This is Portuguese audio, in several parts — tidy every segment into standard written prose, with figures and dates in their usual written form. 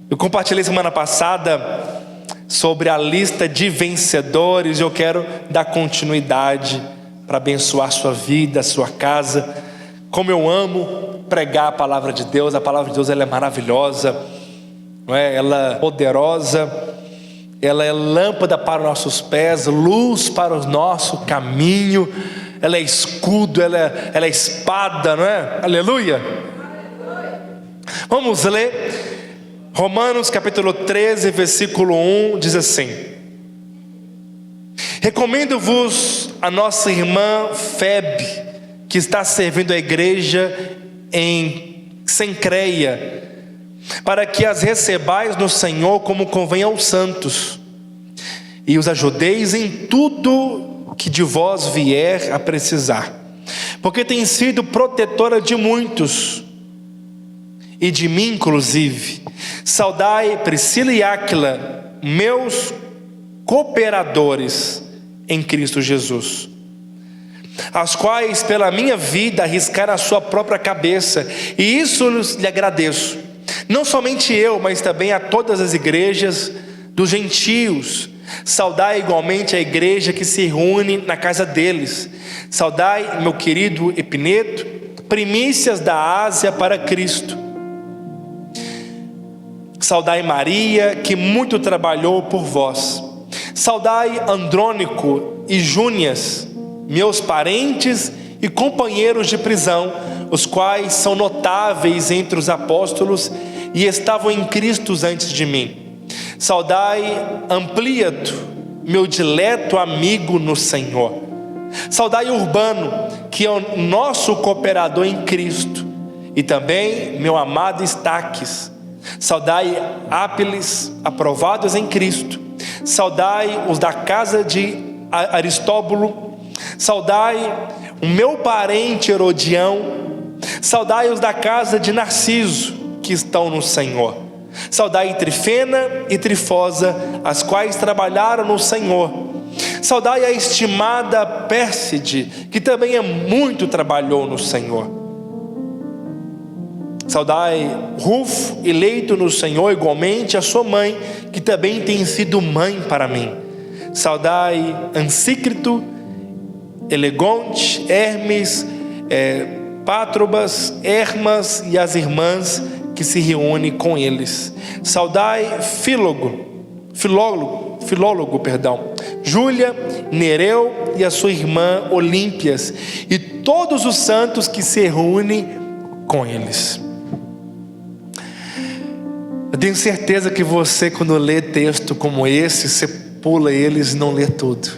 Eu compartilhei semana passada sobre a lista de vencedores. Eu quero dar continuidade para abençoar sua vida, sua casa. Como eu amo pregar a palavra de Deus. A palavra de Deus, ela é maravilhosa, não é? Ela é poderosa, ela é lâmpada para os nossos pés, luz para o nosso caminho. Ela é escudo, ela é espada, não é? Aleluia. Vamos ler Romanos capítulo 13, versículo 1, diz assim: recomendo-vos a nossa irmã Febe, que está servindo a igreja em Cencreia, para que as recebais no Senhor como convém aos santos, e os ajudeis em tudo que de vós vier a precisar, porque tem sido protetora de muitos, e de mim inclusive. Saudai Priscila e Áquila, meus cooperadores em Cristo Jesus, as quais pela minha vida arriscaram a sua própria cabeça, e isso lhe agradeço. Não somente eu, mas também a todas as igrejas dos gentios. Saudai igualmente a igreja que se reúne na casa deles. Saudai meu querido Epineto, primícias da Ásia para Cristo. Saudai Maria, que muito trabalhou por vós. Saudai Andrônico e Júnias, meus parentes e companheiros de prisão, os quais são notáveis entre os apóstolos e estavam em Cristo antes de mim. Saudai Ampliato, meu dileto amigo no Senhor. Saudai Urbano, que é o nosso cooperador em Cristo, e também meu amado Estaques. Saudai Ápiles, aprovados em Cristo. Saudai os da casa de Aristóbulo. Saudai o meu parente Herodião. Saudai os da casa de Narciso, que estão no Senhor. Saudai Trifena e Trifosa, as quais trabalharam no Senhor. Saudai a estimada Pérside, que também muito trabalhou no Senhor. Saudai Rufo, eleito no Senhor, igualmente a sua mãe, que também tem sido mãe para mim. Saudai Ansícrito, Elegonte, Hermes, Pátrobas, Hermas e as irmãs que se reúnem com eles. Saudai Filólogo, Júlia, Nereu e a sua irmã Olímpias, e todos os santos que se reúnem com eles. Eu tenho certeza que você, quando lê texto como esse, você pula eles e não lê tudo,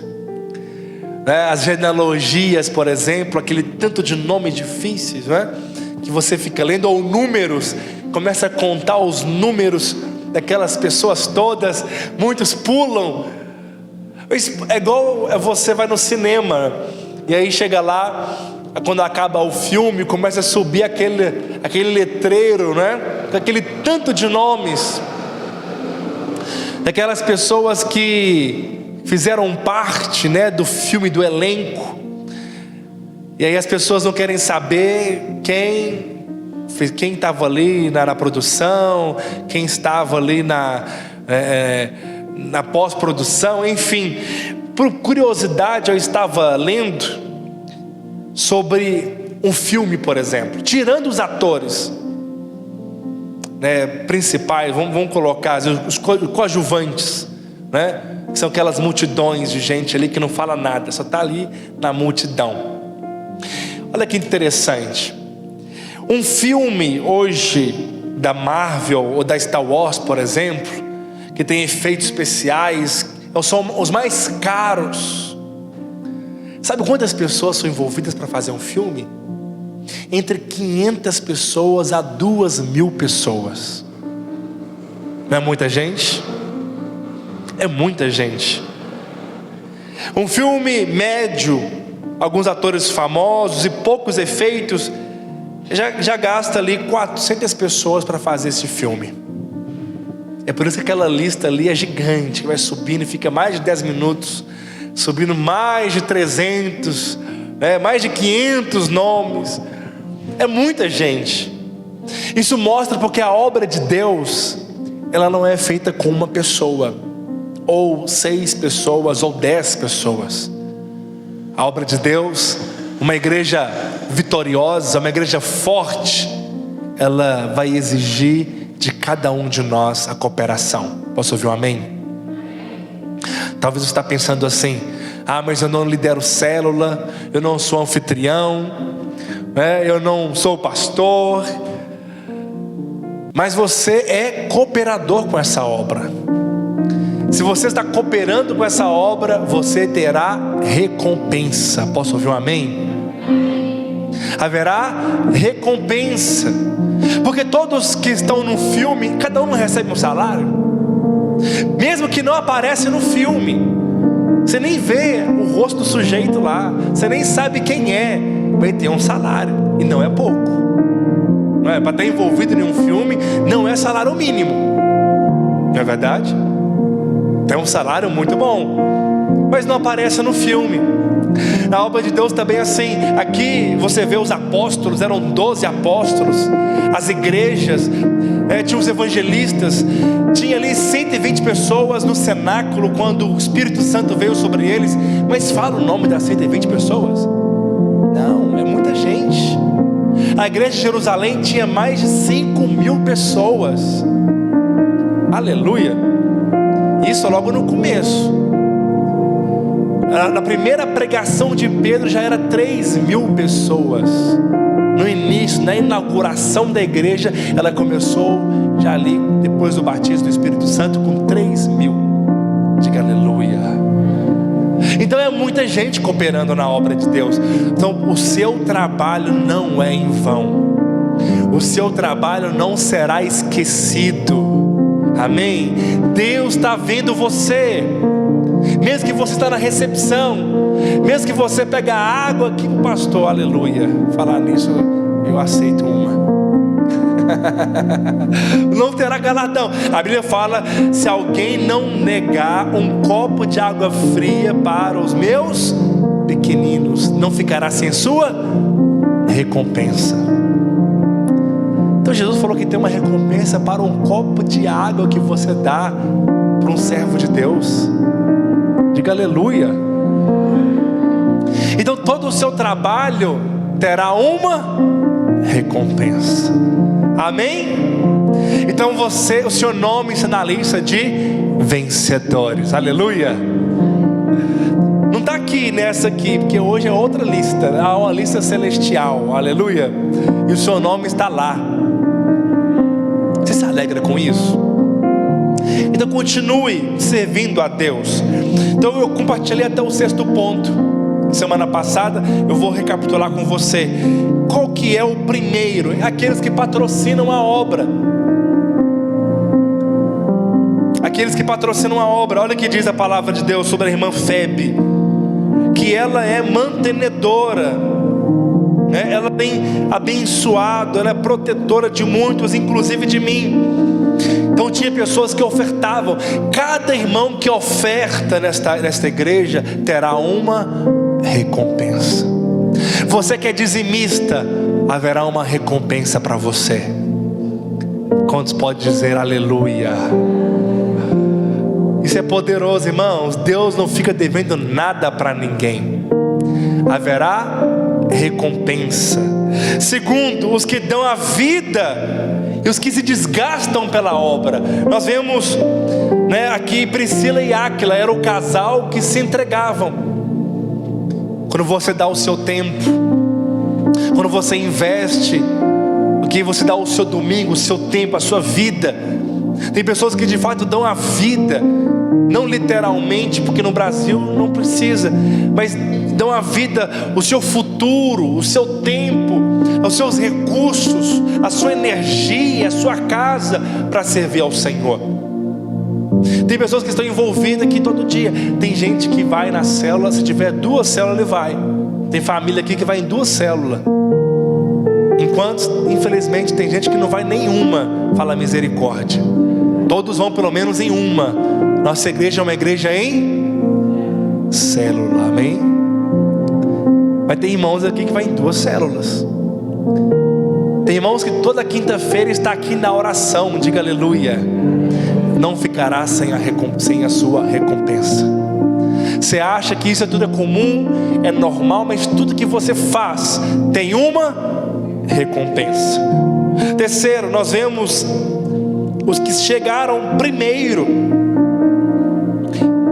né? As genealogias, por exemplo, aquele tanto de nomes difíceis, né? Que você fica lendo, ou números, começa a contar os números daquelas pessoas todas, muitos pulam. É igual você vai no cinema, e aí chega lá, quando acaba o filme, começa a subir aquele letreiro, né? Com aquele tanto de nomes, daquelas pessoas que fizeram parte, né, do filme, do elenco. E aí as pessoas não querem saber quem estava ali na produção, quem estava ali na pós-produção, enfim. Por curiosidade, eu estava lendo sobre um filme, por exemplo, tirando os atores, né, principais, vamos colocar os coadjuvantes, né, que são aquelas multidões de gente ali que não fala nada, só está ali na multidão. Olha que interessante, um filme hoje da Marvel ou da Star Wars, por exemplo, que tem efeitos especiais, são os mais caros. Sabe quantas pessoas são envolvidas para fazer um filme? Entre 500 pessoas a 2.000 pessoas. Não é muita gente? É muita gente. Um filme médio, alguns atores famosos e poucos efeitos, já gasta ali 400 pessoas para fazer esse filme. É por isso que aquela lista ali é gigante, que vai subindo e fica mais de 10 minutos, subindo mais de 300, mais de 500 nomes. É muita gente. Isso mostra porque a obra de Deus, ela não é feita com uma pessoa, ou 6 pessoas, ou 10 pessoas. A obra de Deus, uma igreja vitoriosa, uma igreja forte, ela vai exigir de cada um de nós a cooperação. Posso ouvir um amém? Talvez você está pensando assim: mas eu não lidero célula, eu não sou anfitrião, eu não sou pastor. Mas você é cooperador com essa obra. Se você está cooperando com essa obra, você terá recompensa. Posso ouvir um amém? Haverá recompensa. Porque todos que estão no filme, cada um recebe um salário. Mesmo que não aparece no filme, você nem vê o rosto do sujeito lá, você nem sabe quem é, vai ter um salário, e não é pouco. Não é? Para estar envolvido em um filme, não é salário mínimo, não é verdade? É um salário muito bom, mas não aparece no filme. A obra de Deus também é assim. Aqui você vê os apóstolos, eram 12 apóstolos. As igrejas, tinha os evangelistas. Tinha ali 120 pessoas no cenáculo quando o Espírito Santo veio sobre eles. Mas fala o nome das 120 pessoas? Não, é muita gente. A igreja de Jerusalém tinha mais de 5.000 pessoas. Aleluia. Isso logo no começo. Na primeira pregação de Pedro já era 3.000 pessoas. No início, na inauguração da igreja, ela começou já ali, depois do batismo do Espírito Santo, com 3.000. Diga aleluia. Então é muita gente cooperando na obra de Deus. Então o seu trabalho não é em vão. O seu trabalho não será esquecido. Amém? Deus está vendo você. Mesmo que você está na recepção, mesmo que você pega a água aqui com o pastor, aleluia. Falar nisso, eu aceito uma. Não terá galardão. A Bíblia fala: se alguém não negar um copo de água fria para os meus pequeninos, não ficará sem sua recompensa. Então Jesus falou que tem uma recompensa para um copo de água que você dá para um servo de Deus. Diga aleluia. Então todo o seu trabalho terá uma recompensa. Amém? Então o seu nome está na lista de vencedores. Aleluia. Não está aqui nessa aqui, porque hoje é outra lista. Há uma lista celestial. Aleluia. E o seu nome está lá. Você se alegra com isso? Então continue servindo a Deus. Então eu compartilhei até o 6º ponto semana passada. Eu vou recapitular com você. Qual que é o primeiro? Aqueles que patrocinam a obra. Aqueles que patrocinam a obra. Olha o que diz a palavra de Deus sobre a irmã Febe, que ela é mantenedora, ela tem abençoado, ela é protetora de muitos, inclusive de mim. Então tinha pessoas que ofertavam. Cada irmão que oferta nesta igreja terá uma recompensa. Você que é dizimista, haverá uma recompensa para você. Quantos podem dizer aleluia? Isso é poderoso, irmãos. Deus não fica devendo nada para ninguém. Haverá recompensa. Segundo, os que dão a vida e os que se desgastam pela obra. Nós vemos aqui Priscila e Áquila, era o casal que se entregavam. Quando você dá o seu tempo, quando você investe, que você dá o seu domingo, o seu tempo, a sua vida. Tem pessoas que de fato dão a vida, não literalmente, porque no Brasil não precisa, mas dão a vida, o seu futuro, o seu tempo, os seus recursos, a sua energia, a sua casa, para servir ao Senhor. Tem pessoas que estão envolvidas aqui todo dia. Tem gente que vai na célula, se tiver 2 células ele vai. Tem família aqui que vai em 2 células. Enquanto, infelizmente, tem gente que não vai nenhuma. Fala misericórdia. Todos vão pelo menos em uma. Nossa igreja é uma igreja em célula, amém? Vai ter irmãos aqui que vai em 2 células. Tem irmãos que toda quinta-feira está aqui na oração, diga aleluia. Não ficará sem a sua recompensa. Você acha que isso tudo é comum, é normal, mas tudo que você faz tem uma recompensa. Terceiro, nós vemos os que chegaram primeiro.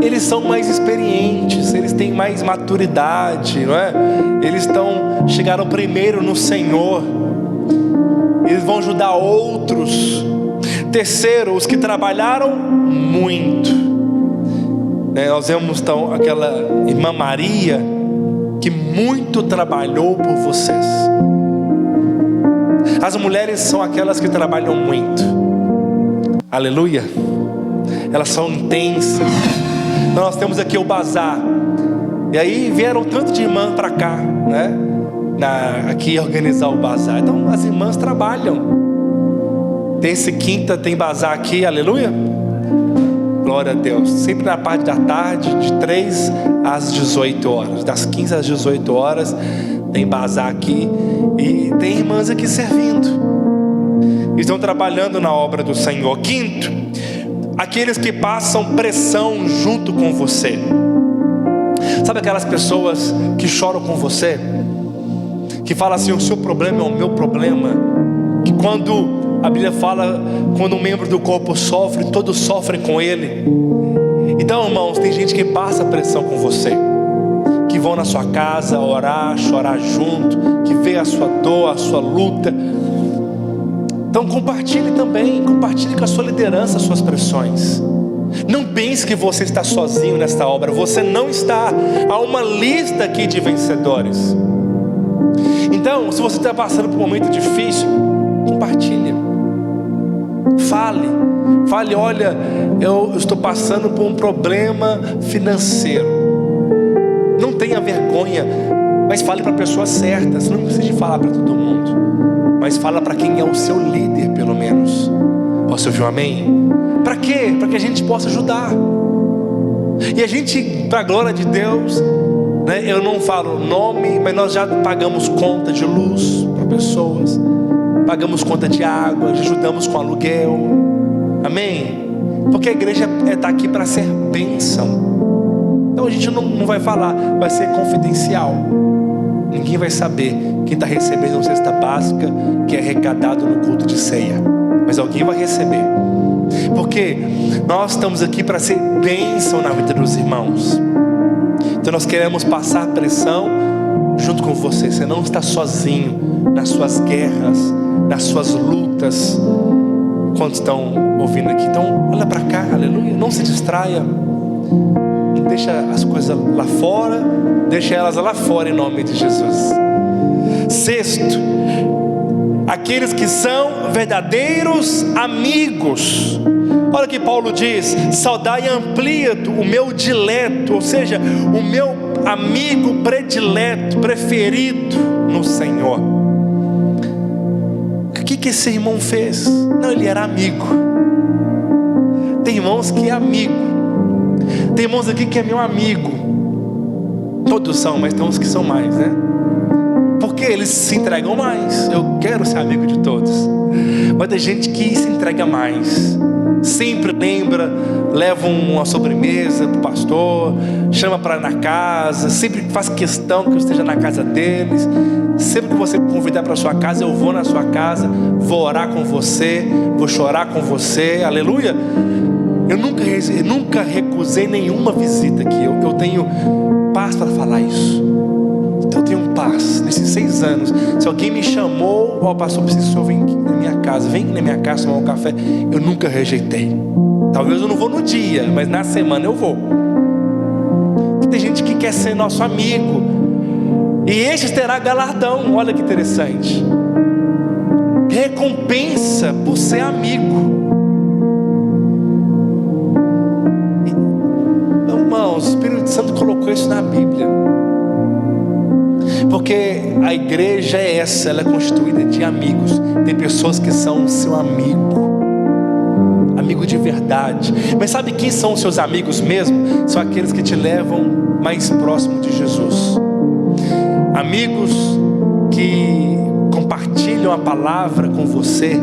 Eles são mais experientes, eles têm mais maturidade, não é? Chegaram primeiro no Senhor. Eles vão ajudar outros. Terceiro, os que trabalharam muito. Nós vemos então aquela irmã Maria, que muito trabalhou por vocês. As mulheres são aquelas que trabalham muito. Aleluia. Elas são intensas. Nós temos aqui o bazar. E aí vieram tanto de irmã para cá, né? Aqui organizar o bazar. Então as irmãs trabalham. Terça e quinta tem bazar aqui, aleluia. Glória a Deus. Sempre na parte da tarde, de 3 às 18 horas. Das 15 às 18 horas tem bazar aqui. E tem irmãs aqui servindo. Estão trabalhando na obra do Senhor. Quinto, aqueles que passam pressão junto com você. Sabe aquelas pessoas que choram com você? Que falam assim, o seu problema é o meu problema. Que quando a Bíblia fala, quando um membro do corpo sofre, todos sofrem com ele. Então, irmãos, tem gente que passa pressão com você, que vão na sua casa orar, chorar junto, que vê a sua dor, a sua luta. Então compartilhe também, compartilhe com a sua liderança as suas pressões. Não pense que você está sozinho nesta obra. Você não está. Há uma lista aqui de vencedores. Então, se você está passando por um momento difícil, compartilhe. Fale, olha, eu estou passando por um problema financeiro. Não tenha vergonha, mas fale para a pessoa certa. Você não precisa falar para todo mundo, mas fala para quem é o seu líder, pelo menos. Você ouviu amém? Para quê? Para que a gente possa ajudar. E a gente, para a glória de Deus, né, eu não falo nome, mas nós já pagamos conta de luz para pessoas, pagamos conta de água, ajudamos com aluguel. Amém? Porque a igreja está aqui para ser bênção. Então a gente não vai falar, vai ser confidencial. Ninguém vai saber quem está recebendo uma cesta básica que é arrecadado no culto de ceia. Mas alguém vai receber. Porque nós estamos aqui para ser bênção na vida dos irmãos. Então nós queremos passar pressão junto com você. Você não está sozinho nas suas guerras, nas suas lutas. Quantos estão ouvindo aqui? Então olha para cá, aleluia. Não se distraia. Não deixa as coisas lá fora. Deixa elas lá fora em nome de Jesus. Sexto, aqueles que são verdadeiros amigos. Olha o que Paulo diz: saudai e amplia o meu dileto, ou seja, o meu amigo predileto, preferido no Senhor. O que esse irmão fez? Não, ele era amigo. Tem irmãos que é amigo. Tem irmãos aqui que é meu amigo. Todos são, mas tem uns que são mais, né? Porque eles se entregam mais. Eu quero ser amigo de todos. Mas tem gente que se entrega mais. Sempre lembra, leva uma sobremesa para o pastor, chama para ir na casa, sempre faz questão que eu esteja na casa deles. Sempre que você me convidar para a sua casa, eu vou na sua casa, vou orar com você, vou chorar com você, aleluia. Eu nunca recusei nenhuma visita aqui. Eu tenho paz para falar isso. Então eu tenho paz. Nesses 6 anos, se alguém me chamou, ó pastor, preciso vir na minha casa, vem na minha casa tomar um café, eu nunca rejeitei. Talvez eu não vou no dia, mas na semana eu vou. Tem gente que quer ser nosso amigo, e estes terá galardão. Olha que interessante, recompensa por ser amigo. Irmãos, o Espírito Santo colocou isso na Bíblia, porque a igreja é essa, ela é constituída de amigos. Tem pessoas que são seu amigo, amigo de verdade. Mas sabe quem são os seus amigos mesmo? São aqueles que te levam mais próximo de Jesus. Amigos que compartilham a palavra com você,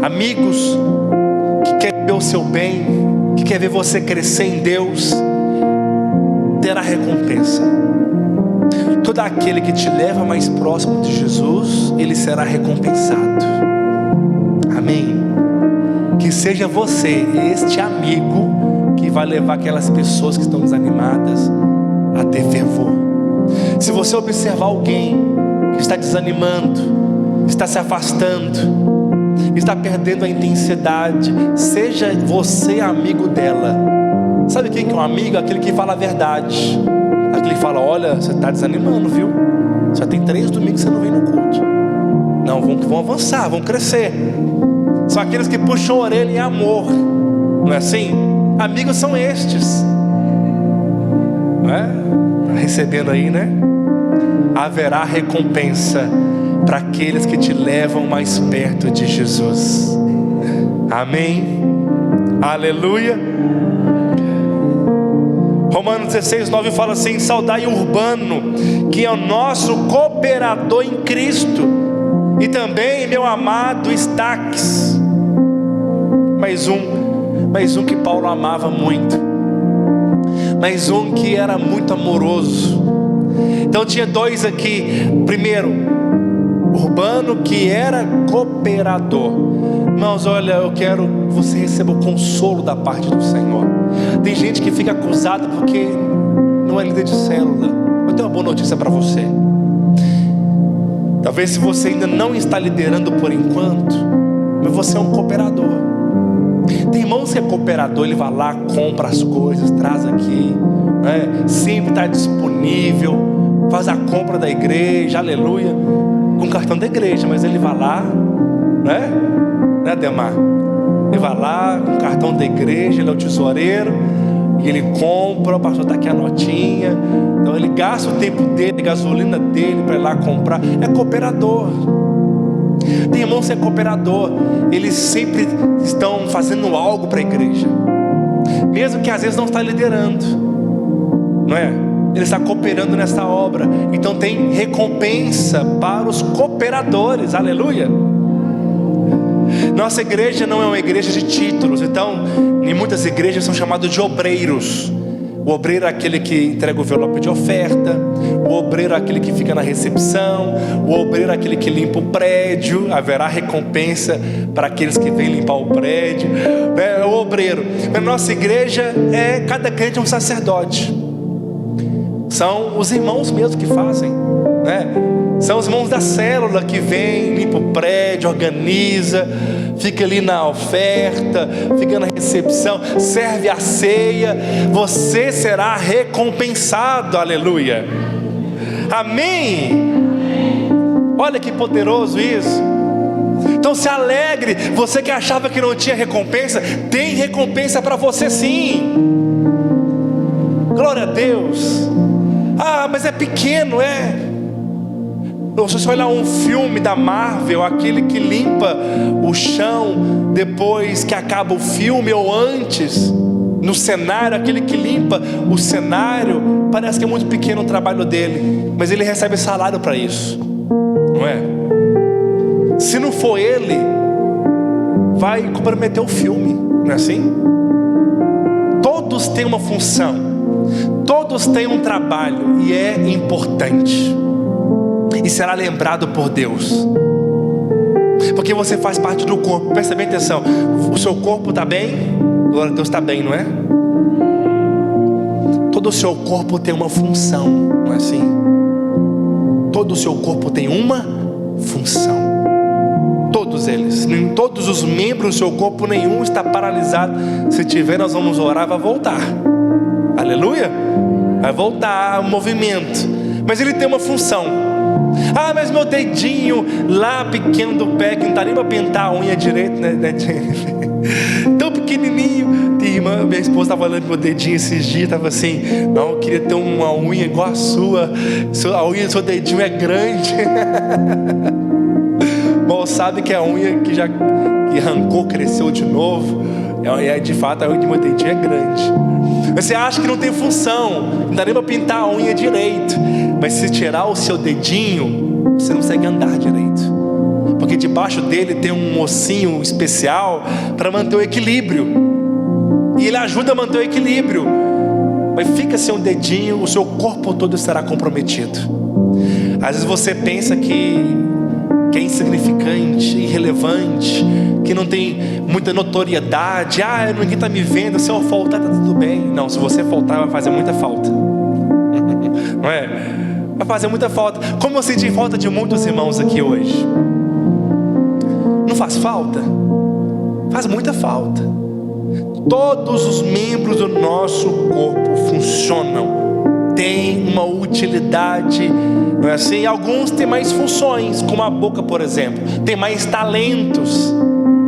amigos que querem ver o seu bem, que querem ver você crescer em Deus, terá recompensa. Todo aquele que te leva mais próximo de Jesus, ele será recompensado. Amém. Que seja você este amigo que vai levar aquelas pessoas que estão desanimadas a ter fervor. Se você observar alguém que está desanimando, está se afastando, está perdendo a intensidade, seja você amigo dela. Sabe quem que é um amigo? Aquele que fala a verdade, aquele que fala: olha, você está desanimando, viu? Já tem 3 domingos que você não vem no culto. Não, vão avançar, vão crescer. São aqueles que puxam a orelha em amor, não é assim? Amigos são estes, não é? Está recebendo aí, né? Haverá recompensa para aqueles que te levam mais perto de Jesus. Amém. Aleluia. Romanos 16:9 fala assim: saudai Urbano, que é o nosso cooperador em Cristo, e também meu amado Estaques. Mais um que Paulo amava muito, mais um que era muito amoroso. Então tinha 2 aqui. Primeiro, Urbano, que era cooperador. Irmãos, olha, eu quero que você receba o consolo da parte do Senhor. Tem gente que fica acusada porque não é líder de célula. Eu tenho uma boa notícia para você. Talvez se você ainda não está liderando por enquanto, mas você é um cooperador. Tem irmãos que é cooperador, ele vai lá, compra as coisas, traz aqui, né? Sempre está disponível, faz a compra da igreja, aleluia, com cartão da igreja, mas ele vai lá, né, Ademar? Ele vai lá com o cartão da igreja, ele é o tesoureiro, e ele compra, o pastor está aqui a notinha. Então ele gasta o tempo dele, a gasolina dele para ir lá comprar. É cooperador. Tem irmãos que é cooperador, eles sempre estão fazendo algo para a igreja, mesmo que às vezes não está liderando, não é? Ele está cooperando nessa obra. Então tem recompensa para os cooperadores, aleluia. Nossa igreja não é uma igreja de títulos. Então, em muitas igrejas são chamados de obreiros. O obreiro é aquele que entrega o envelope de oferta. O obreiro é aquele que fica na recepção. O obreiro é aquele que limpa o prédio. Haverá recompensa para aqueles que vêm limpar o prédio. É o obreiro. Na nossa igreja, cada crente é um sacerdote. São os irmãos mesmo que fazem, né? São os irmãos da célula que vêm, limpa o prédio, organiza, fica ali na oferta, fica na recepção, serve a ceia. Você será recompensado, aleluia. Amém. Olha que poderoso isso. Então se alegre, você que achava que não tinha recompensa, tem recompensa para você sim. Glória a Deus. Ah, mas é pequeno, Se você olhar um filme da Marvel, aquele que limpa o chão depois que acaba o filme ou antes, no cenário, aquele que limpa o cenário, parece que é muito pequeno o trabalho dele, mas ele recebe salário para isso, não é? Se não for ele, vai comprometer o filme, não é assim? Todos têm uma função, todos têm um trabalho, e é importante, e será lembrado por Deus, porque você faz parte do corpo. Presta bem atenção, o seu corpo está bem? Glória a Deus, está bem, não é? Todo o seu corpo tem uma função, não é assim? Todo o seu corpo tem uma função. Todos eles, todos os membros do seu corpo, nenhum está paralisado. Se tiver, nós vamos orar, vai voltar. Aleluia. Vai voltar o movimento. Mas ele tem uma função. Ah, mas meu dedinho lá pequeno do pé, que não está nem para pintar a unha direito, né? Tão pequenininho. Minha esposa estava olhando meu dedinho esses dias, estava assim: não, eu queria ter uma unha igual a sua. A unha do seu dedinho é grande. Mal sabe que a unha que arrancou, cresceu de novo. De fato, a unha do meu dedinho é grande. Você acha que não tem função, não dá nem para pintar a unha direito. Mas se tirar o seu dedinho, você não consegue andar direito. porque debaixo dele tem um ossinho especial para manter o equilíbrio, e ele ajuda a manter o equilíbrio. Mas fica sem um dedinho, o seu corpo todo estará comprometido. Às vezes você pensa que é insignificante, irrelevante, que não tem muita notoriedade. Ninguém está me vendo, se eu faltar está tudo bem. Não, se você faltar vai fazer muita falta. Não é? Vai fazer muita falta. Como eu senti falta de muitos irmãos aqui hoje. Não faz falta? Faz muita falta. Todos os membros do nosso corpo funcionam, têm uma utilidade, não é assim? Alguns têm mais funções, como a boca, por exemplo, tem mais talentos.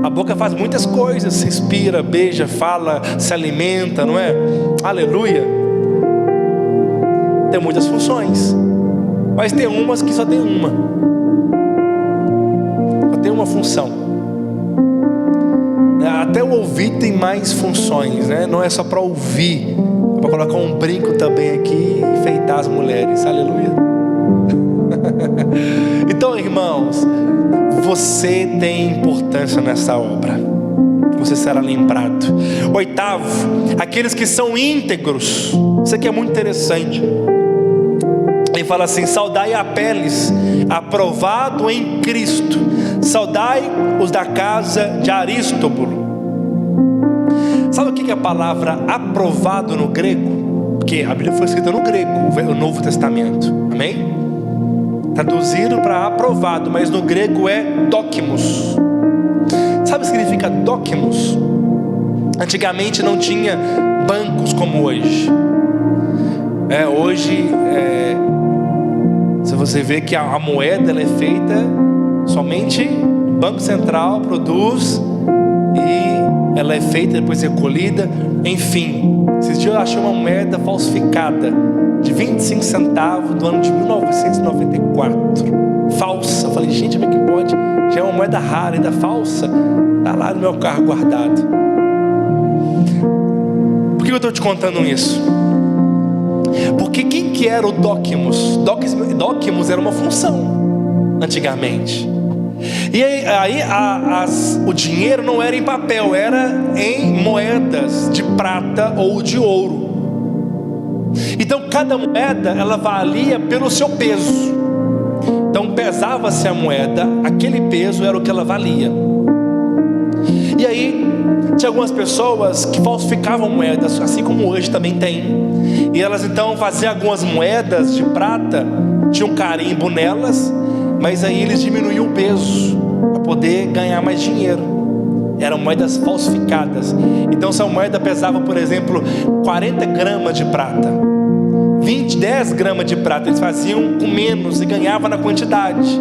A boca faz muitas coisas, respira, beija, fala, se alimenta, não é? Aleluia. Tem muitas funções, mas tem umas que só tem uma. Só tem uma função. Até o ouvido tem mais funções, né? Não é só para ouvir, é para colocar um brinco também aqui e enfeitar as mulheres. Aleluia. Então, irmãos, você tem importância nessa obra. Você será lembrado. Oitavo, aqueles que são íntegros. Isso aqui é muito interessante. Ele fala assim: saudai Apeles, aprovado em Cristo. Saudai os da casa de Aristóbulo. Sabe o que é a palavra aprovado no grego? Porque a Bíblia foi escrita no grego, o Novo Testamento. Amém? Traduzido para aprovado, mas no grego é dokimos. Sabe o que significa dokimos? Antigamente não tinha bancos como hoje. Hoje, se você vê que a moeda ela é feita somente, o Banco Central produz e ela é feita, depois recolhida. Enfim, esses dias eu achei uma moeda falsificada de 25 centavos do ano de 1994, falsa. Eu falei, gente, como é que pode? Já é uma moeda rara, ainda falsa. Está lá no meu carro guardado. Por que eu estou te contando isso? Porque quem que era o dokimos? Dokimos era uma função antigamente. E aí o dinheiro não era em papel, era em moedas de prata ou de ouro. Então cada moeda ela valia pelo seu peso. Então pesava-se a moeda, aquele peso era o que ela valia. E aí tinha algumas pessoas que falsificavam moedas, assim como hoje também tem. E elas então faziam algumas moedas de prata, tinham um carimbo nelas, mas aí eles diminuíam o peso para poder ganhar mais dinheiro. Eram moedas falsificadas. Então essa moeda pesava, por exemplo, 40 gramas de prata, 10 gramas de prata. Eles faziam com menos e ganhavam na quantidade.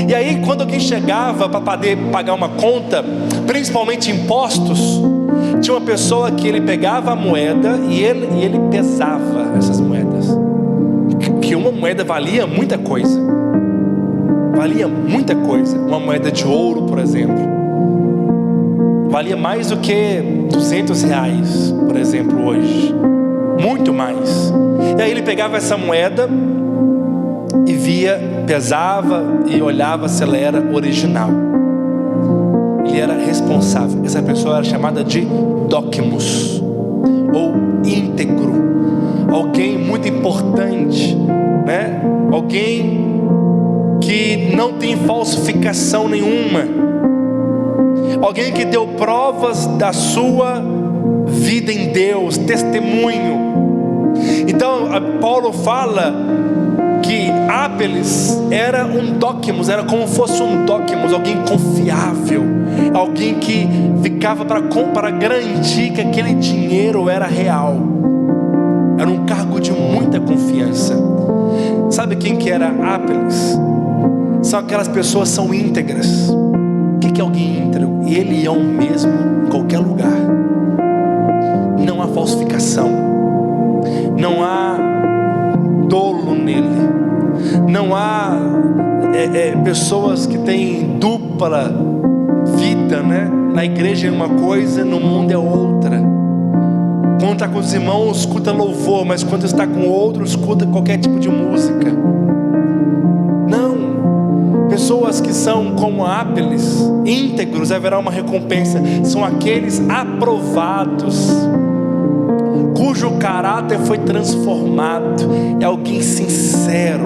E aí quando alguém chegava para poder pagar uma conta, principalmente impostos, tinha uma pessoa que ele pegava a moeda e ele pesava essas moedas. Que uma moeda valia muita coisa. Valia muita coisa. Uma moeda de ouro, por exemplo, valia mais do que R$200, por exemplo, hoje. Muito mais. E aí ele pegava essa moeda e via, pesava e olhava se ela era original. Ele era responsável. Essa pessoa era chamada de dokimos, ou íntegro. Alguém muito importante, né? Alguém que não tem falsificação nenhuma. Alguém que deu provas da sua vida em Deus, testemunho. Então Paulo fala que Apeles era um dokimos, era como fosse um dokimos, alguém confiável, alguém que ficava para garantir que aquele dinheiro era real. Era um cargo de muita confiança. Sabe quem que era Apeles? São aquelas pessoas que são íntegras. O que é alguém íntegro? Ele é o mesmo em qualquer lugar. Não há falsificação, não há dolo nele, não há pessoas que têm dupla vida, né? Na igreja é uma coisa, no mundo é outra. Quando está com os irmãos, escuta louvor, mas quando está com outros, escuta qualquer tipo de música. Não, pessoas que são como Ápeles, íntegros, haverá uma recompensa. São aqueles aprovados, cujo caráter foi transformado. É alguém sincero,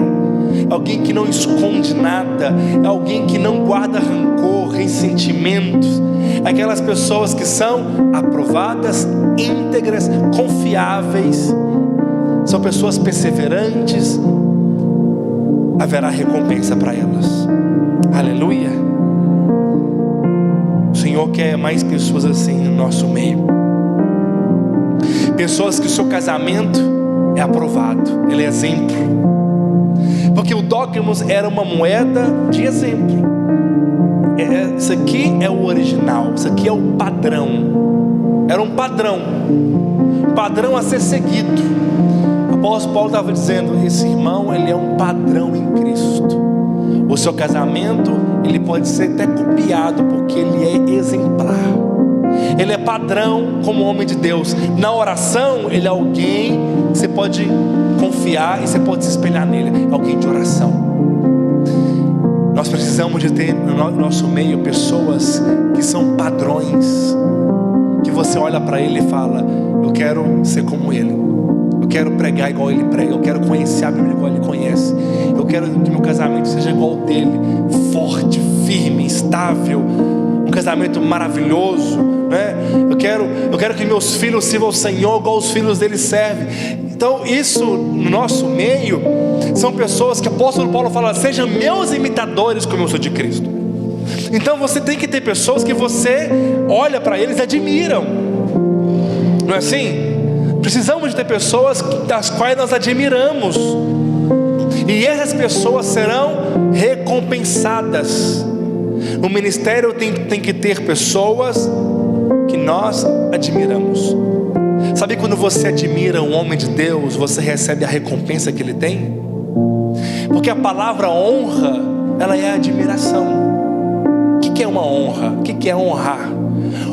é alguém que não esconde nada, é alguém que não guarda rancor, ressentimentos. Aquelas pessoas que são aprovadas, íntegras, confiáveis, são pessoas perseverantes. Haverá recompensa para elas. Aleluia. O Senhor quer mais pessoas assim no nosso meio. Pessoas que o seu casamento é aprovado, ele é exemplo. Porque o Docmos era uma moeda de exemplo. Isso aqui é o original, isso aqui é o padrão. Era um padrão a ser seguido. O apóstolo Paulo estava dizendo: esse irmão, ele é um padrão em Cristo. O seu casamento, ele pode ser até copiado, porque ele é exemplar. Ele é padrão como homem de Deus. Na oração, ele é alguém que você pode confiar e você pode se espelhar nele. É alguém de oração. Nós precisamos de ter no nosso meio pessoas que são padrões, que você olha para ele e fala: eu quero ser como ele, eu quero pregar igual ele prega, eu quero conhecer a Bíblia igual ele conhece, eu quero que meu casamento seja igual ao dele, forte, firme, estável, um casamento maravilhoso, né? Eu quero que meus filhos sirvam ao Senhor igual os filhos dele servem. Então isso no nosso meio são pessoas que o apóstolo Paulo fala: sejam meus imitadores como eu sou de Cristo. Então você tem que ter pessoas que você olha para eles e admiram, não é assim? Precisamos de ter pessoas das quais nós admiramos, e essas pessoas serão recompensadas. No ministério tem que ter pessoas que nós admiramos. Sabe quando você admira um homem de Deus, você recebe a recompensa que ele tem? Porque a palavra honra, ela é admiração. O que é uma honra? O que é honrar?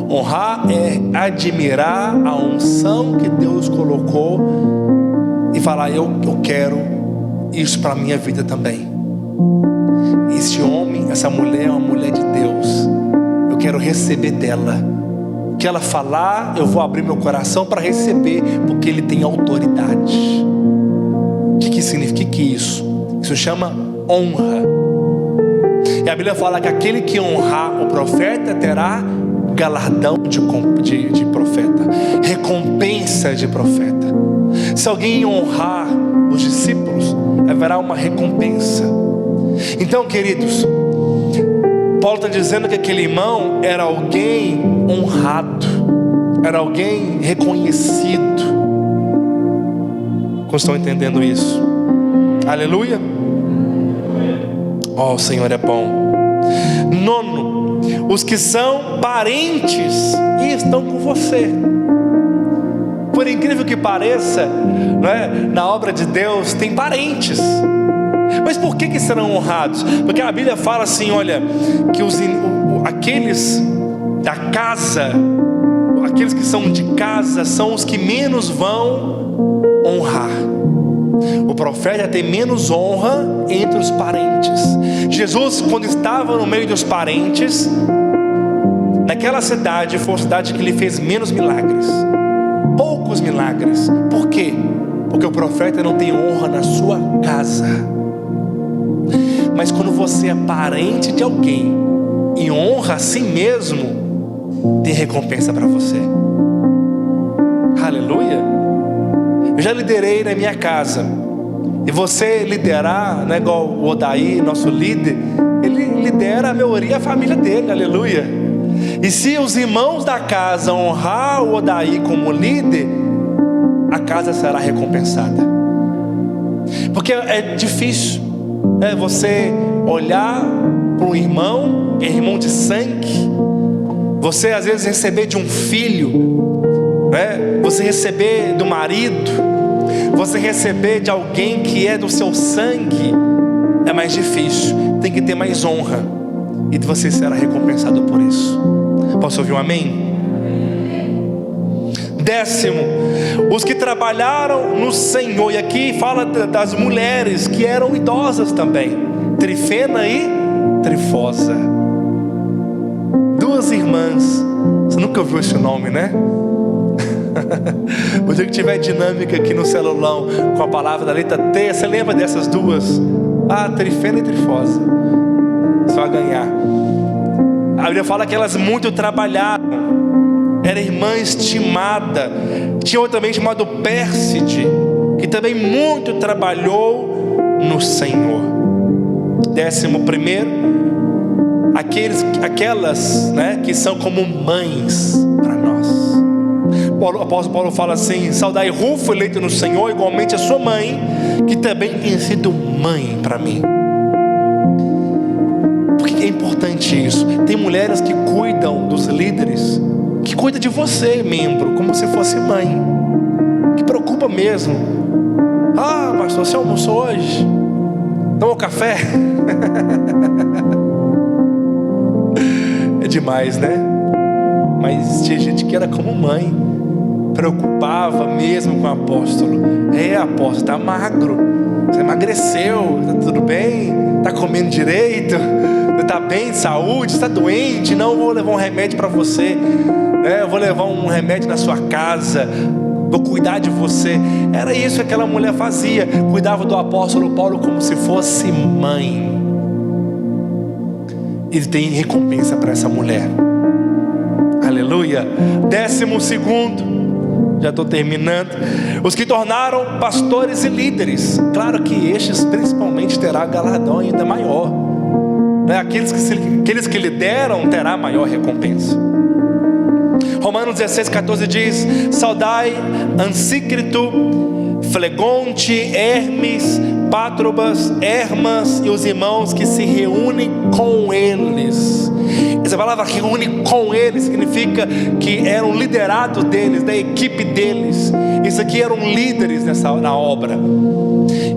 Honrar é admirar a unção que Deus colocou e falar: eu quero isso para a minha vida também. Esse homem, essa mulher é uma mulher de Deus, eu quero receber dela. O que ela falar, eu vou abrir meu coração para receber, porque ele tem autoridade. O que significa isso? Isso chama honra. E a Bíblia fala que aquele que honrar o profeta terá galardão de profeta, recompensa de profeta. Se alguém honrar os discípulos, haverá uma recompensa. Então, queridos, Paulo está dizendo que aquele irmão era alguém honrado, era alguém reconhecido. Como estão entendendo isso? Aleluia. Oh, o Senhor é bom. Nono, os que são parentes e estão com você. Por incrível que pareça, não é? Na obra de Deus tem parentes. Mas por que serão honrados? Porque a Bíblia fala assim: olha, que aqueles da casa, aqueles que são de casa, são os que menos vão honrar. O profeta tem menos honra entre os parentes. Jesus, quando estava no meio dos parentes, naquela cidade, foi uma cidade que ele fez menos milagres, poucos milagres. Por quê? Porque o profeta não tem honra na sua casa. Mas quando você é parente de alguém e honra a si mesmo, tem recompensa para você. Aleluia. Eu já liderei na minha casa, e você liderar, não é igual o Odaí, nosso líder, ele lidera a maioria e a família dele. Aleluia. E se os irmãos da casa honrar o Odaí como líder, a casa será recompensada. Porque é difícil você olhar para um irmão, irmão de sangue, você às vezes receber de um filho, você receber do marido, você receber de alguém que é do seu sangue, é mais difícil. Tem que ter mais honra, e você será recompensado por isso. Posso ouvir um amém? Décimo, os que trabalharam no Senhor. E aqui fala das mulheres que eram idosas também, Trifena e Trifosa. Duas irmãs. Você nunca ouviu esse nome, né? O dia que tiver dinâmica aqui no celulão com a palavra da letra T, você lembra dessas duas? Trifena e Trifosa. Só ganhar. A Bíblia fala que elas muito trabalharam. Era irmã estimada. Tinha outro também chamado Pérside, que também muito trabalhou no Senhor. 11º, aquelas, né, que são como mães para nós. O apóstolo Paulo fala assim: saudai Rufo, eleito no Senhor, igualmente a sua mãe, que também tem sido mãe para mim. Por que é importante isso? Tem mulheres que cuidam dos líderes, que cuida de você, membro, como se fosse mãe, que preocupa mesmo. Pastor, você almoçou hoje? Tomou café? É demais, né? Mas tinha gente que era como mãe, preocupava mesmo com o apóstolo. Apóstolo, está magro, você emagreceu, está tudo bem? Está comendo direito? Está bem de saúde? Está doente? Não, vou levar um remédio para você. Eu vou levar um remédio na sua casa, vou cuidar de você. Era isso que aquela mulher fazia. Cuidava do apóstolo Paulo como se fosse mãe. Ele tem recompensa para essa mulher. Aleluia. 12º, já estou terminando. Os que tornaram pastores e líderes. Claro que estes principalmente terá galardão ainda maior. Aqueles que lideram terá maior recompensa. Romanos 16:14 diz: saudai Ansícrito, Flegonte, Hermes, Pátrobas, Hermas e os irmãos que se reúnem com eles. Essa palavra reúne com eles significa que eram liderados deles, da equipe deles. Isso aqui eram líderes na obra.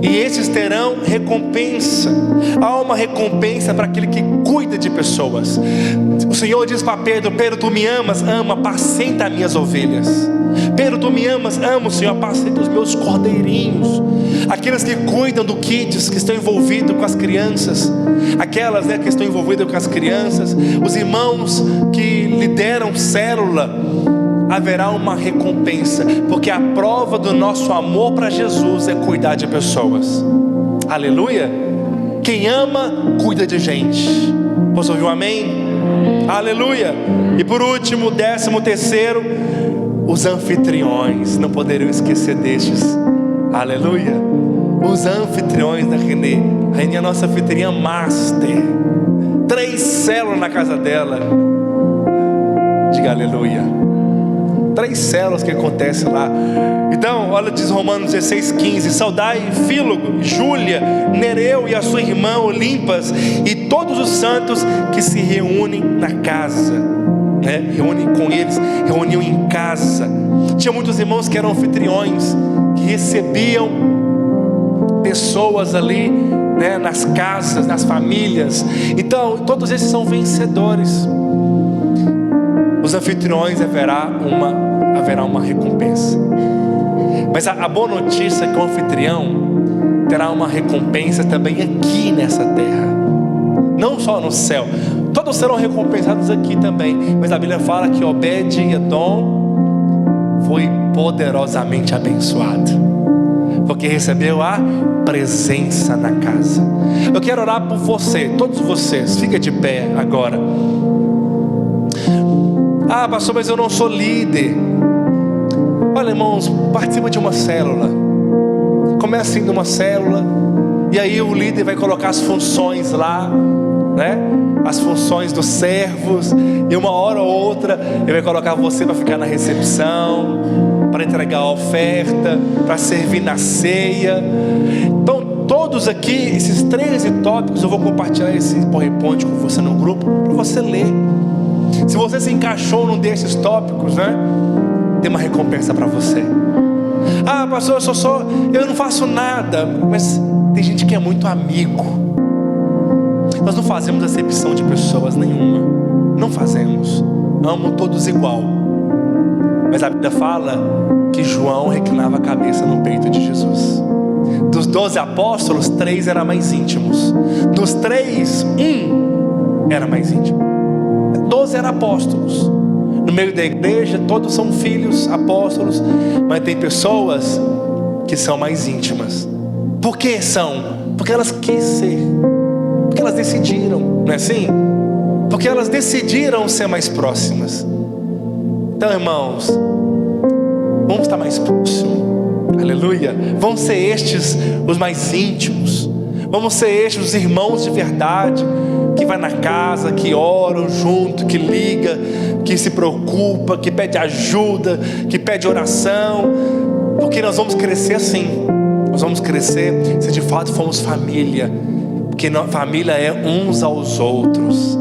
E esses terão recompensa. Há uma recompensa para aquele que cuida de pessoas. O Senhor diz para Pedro: Pedro, tu me amas? Ama, apacenta as minhas ovelhas. Pedro, tu me amas? Amo, Senhor, apacenta os meus cordeirinhos. Aqueles que cuidam do kids, que estão envolvidos com as crianças. Aquelas, que estão envolvidas com as crianças. Os irmãos que lideram célula. Haverá uma recompensa, porque a prova do nosso amor para Jesus é cuidar de pessoas. Aleluia. Quem ama, cuida de gente. Posso ouvir um amém? Aleluia. E por último, 13º, os anfitriões. Não poderiam esquecer destes. Aleluia. Os anfitriões da Renê. A Renê é a nossa anfitriã master. 3 células na casa dela. Diga aleluia. 3 células que acontecem lá. Então, olha, diz Romanos 16:15: saudai Fílogo, Júlia, Nereu e a sua irmã Olimpas e todos os santos que se reúnem na casa. Reúnem com eles, reuniam em casa. Tinha muitos irmãos que eram anfitriões, que recebiam pessoas ali, nas casas, nas famílias. Então, todos esses são vencedores. Os anfitriões haverá uma recompensa. Mas a boa notícia é que o anfitrião terá uma recompensa também aqui nessa terra. Não só no céu. Todos serão recompensados aqui também. Mas a Bíblia fala que Obed-Edom foi poderosamente abençoado, porque recebeu a presença na casa. Eu quero orar por você, todos vocês. Fica de pé agora. Pastor, mas eu não sou líder. Olha, irmãos, participa de uma célula. Comece indo uma célula, e aí o líder vai colocar as funções lá, as funções dos servos. E uma hora ou outra ele vai colocar você para ficar na recepção, para entregar a oferta, para servir na ceia. Então, todos aqui, esses 13 tópicos, eu vou compartilhar esse PowerPoint com você no grupo, para você ler. Se você se encaixou num desses tópicos, tem uma recompensa para você. Pastor, eu não faço nada. Mas tem gente que é muito amigo. Nós não fazemos acepção de pessoas nenhuma. Não fazemos. Amo todos igual. Mas a Bíblia fala que João reclinava a cabeça no peito de Jesus. Dos 12 apóstolos, 3 eram mais íntimos. Dos 3, 1 era mais íntimo. 12 eram apóstolos. No meio da igreja, todos são filhos apóstolos, mas tem pessoas que são mais íntimas. Por que são? Porque elas quis ser, porque elas decidiram, não é assim? Porque elas decidiram ser mais próximas. Então, irmãos, vamos estar mais próximos. Aleluia. Vamos ser estes os mais íntimos. Vamos ser estes os irmãos de verdade, que vai na casa, que oram junto, que liga, que se preocupa, que pede ajuda, que pede oração. Porque nós vamos crescer assim. Nós vamos crescer se de fato formos família. Porque família é uns aos outros.